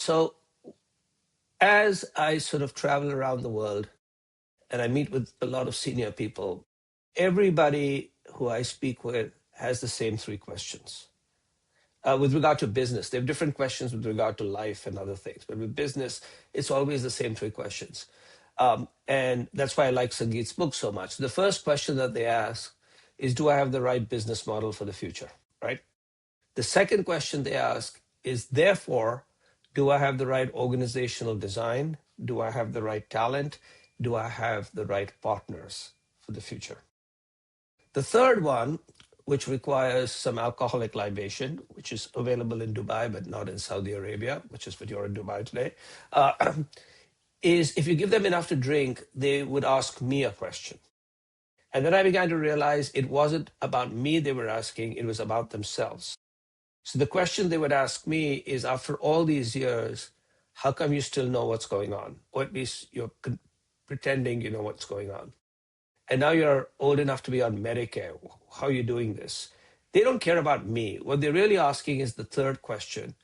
So as I sort of travel around the world and I meet with a lot of senior people, everybody who I speak with has the same three questions. With regard to business, they have different questions with regard to life and other things. But with business, it's always the same three questions. And that's why I like Sangeet's book so much. The first question that they ask is, do I have the right business model for the future? Right? The second question they ask is, therefore, do I have the right organizational design? Do I have the right talent? Do I have the right partners for the future? The third one, which requires some alcoholic libation, which is available in Dubai, but not in Saudi Arabia, which is what you're in Dubai today, is if you give them enough to drink, they would ask me a question. And then I began to realize it wasn't about me they were asking, it was about themselves. So the question they would ask me is, after all these years, how come you still know what's going on? Or at least you're pretending you know what's going on. And now you're old enough to be on Medicare. How are you doing this? They don't care about me. What they're really asking is the third question,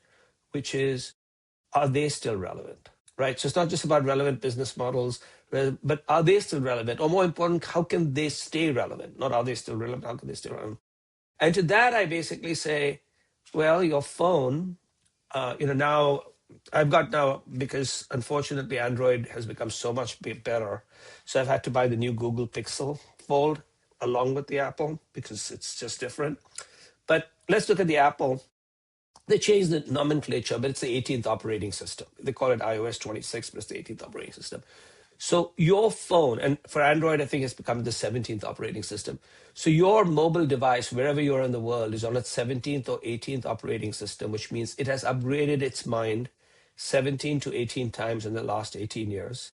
which is, are they still relevant? Right? So it's not just about relevant business models, but are they still relevant? Or more important, how can they stay relevant? Not are they still relevant, how can they stay relevant? And to that, I basically say, well, your phone, now I've got now, because unfortunately Android has become so much better. So I've had to buy the new Google Pixel Fold along with the Apple because it's just different. But let's look at the Apple. They changed the nomenclature, but it's the 18th operating system. They call it iOS 26, but it's the 18th operating system. So your phone, and for Android, I think it's become the 17th operating system. So your mobile device, wherever you're in the world, is on its 17th or 18th operating system, which means it has upgraded its mind 17 to 18 times in the last 18 years.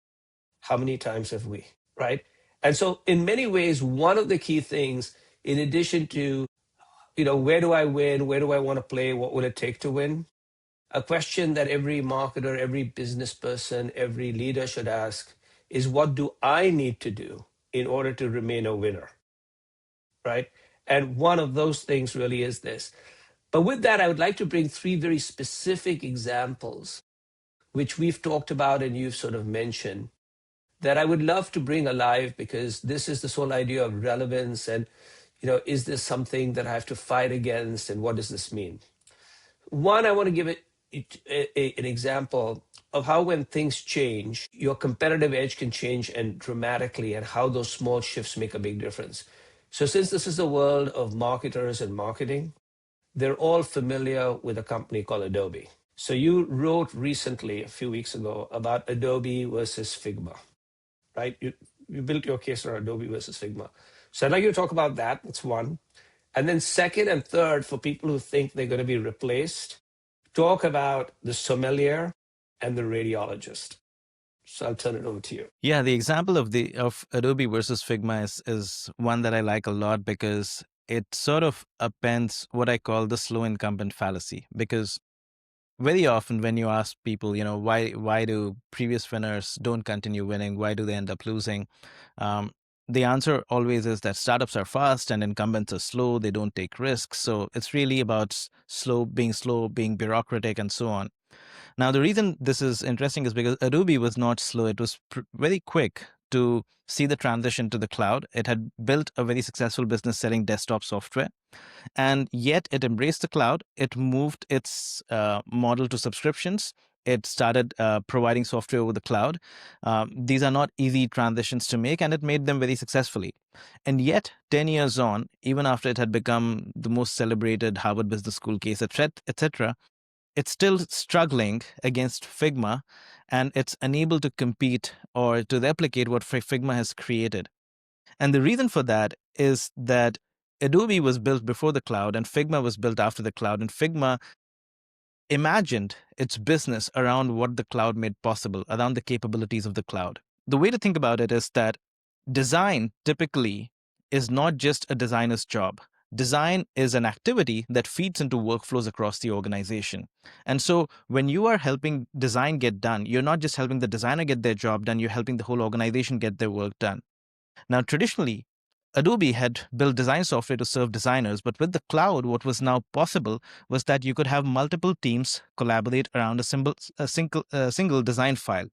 How many times have we, right? And so in many ways, one of the key things, in addition to, where do I win? Where do I want to play? What will it take to win? A question that every marketer, every business person, every leader should ask is, what do I need to do in order to remain a winner, right? And one of those things really is this. But with that, I would like to bring three very specific examples, which we've talked about and you've sort of mentioned, that I would love to bring alive, because this is this whole idea of relevance and, is this something that I have to fight against, and what does this mean? One, I want to give an example of how when things change, your competitive edge can change and dramatically, and how those small shifts make a big difference. So since this is the world of marketers and marketing, they're all familiar with a company called Adobe. So you wrote recently, a few weeks ago, about Adobe versus Figma, right? You built your case around Adobe versus Figma. So I'd like you to talk about that. That's one. And then second and third, for people who think they're going to be replaced, talk about the sommelier and the radiologist. So I'll turn it over to you. Yeah, the example of Adobe versus Figma is one that I like a lot, because it sort of appends what I call the slow incumbent fallacy. Because very often when you ask people, why do previous winners don't continue winning? Why do they end up losing? The answer always is that startups are fast and incumbents are slow. They don't take risks. So it's really about slow, being bureaucratic, and so on. Now, the reason this is interesting is because Adobe was not slow. It was very quick to see the transition to the cloud. It had built a very successful business selling desktop software, and yet it embraced the cloud. It moved its model to subscriptions. It started providing software over the cloud. These are not easy transitions to make, and it made them very successfully. And yet, 10 years on, even after it had become the most celebrated Harvard Business School case, etc., it's still struggling against Figma, and it's unable to compete or to replicate what Figma has created. And the reason for that is that Adobe was built before the cloud and Figma was built after the cloud. And Figma imagined its business around what the cloud made possible, around the capabilities of the cloud. The way to think about it is that design typically is not just a designer's job. Design is an activity that feeds into workflows across the organization. And so when you are helping design get done, you're not just helping the designer get their job done, you're helping the whole organization get their work done. Now, traditionally, Adobe had built design software to serve designers, but with the cloud, what was now possible was that you could have multiple teams collaborate around a single design file.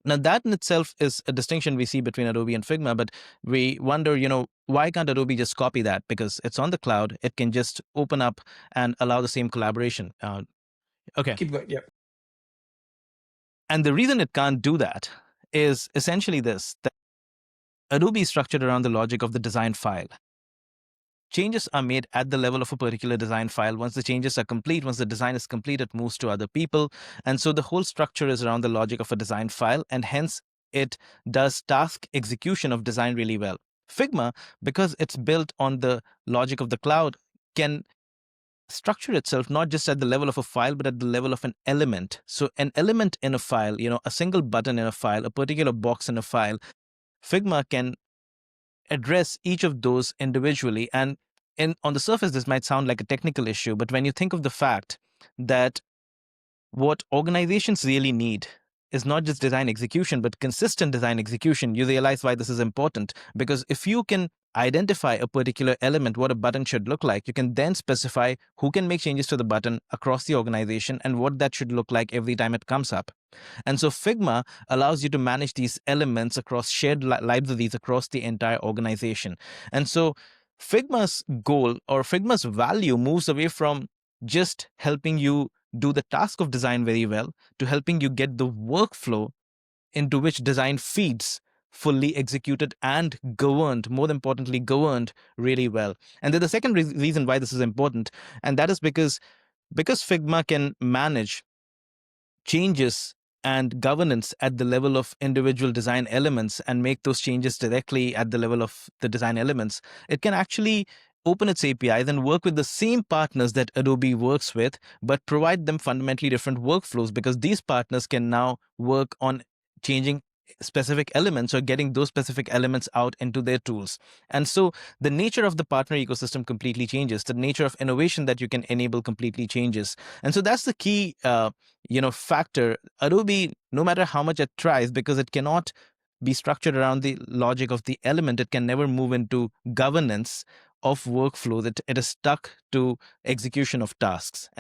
Now, that in itself is a distinction we see between Adobe and Figma, but we wonder, why can't Adobe just copy that? Because it's on the cloud, it can just open up and allow the same collaboration. Okay. Keep going. Yeah. And the reason it can't do that is essentially this, that Adobe is structured around the logic of the design file. Changes are made at the level of a particular design file. Once the changes are complete, once the design is complete, it moves to other people. And so the whole structure is around the logic of a design file, and hence it does task execution of design really well. Figma, because it's built on the logic of the cloud, can structure itself not just at the level of a file, but at the level of an element. So an element in a file, a single button in a file, a particular box in a file, Figma can address each of those individually. And on the surface, this might sound like a technical issue, but when you think of the fact that what organizations really need is not just design execution, but consistent design execution, you realize why this is important. Because if you can identify a particular element, what a button should look like, you can then specify who can make changes to the button across the organization and what that should look like every time it comes up. And so Figma allows you to manage these elements across shared libraries across the entire organization. And so Figma's goal or Figma's value moves away from just helping you do the task of design very well to helping you get the workflow into which design feeds fully executed and governed, more importantly, governed really well. And then the second reason why this is important, and that is because Figma can manage changes and governance at the level of individual design elements and make those changes directly at the level of the design elements, it can actually open its APIs and work with the same partners that Adobe works with, but provide them fundamentally different workflows, because these partners can now work on changing specific elements or getting those specific elements out into their tools. And so the nature of the partner ecosystem completely changes. The nature of innovation that you can enable completely changes. And so that's the key factor. Adobe, no matter how much it tries, because it cannot be structured around the logic of the element, it can never move into governance of workflow, that it is stuck to execution of tasks.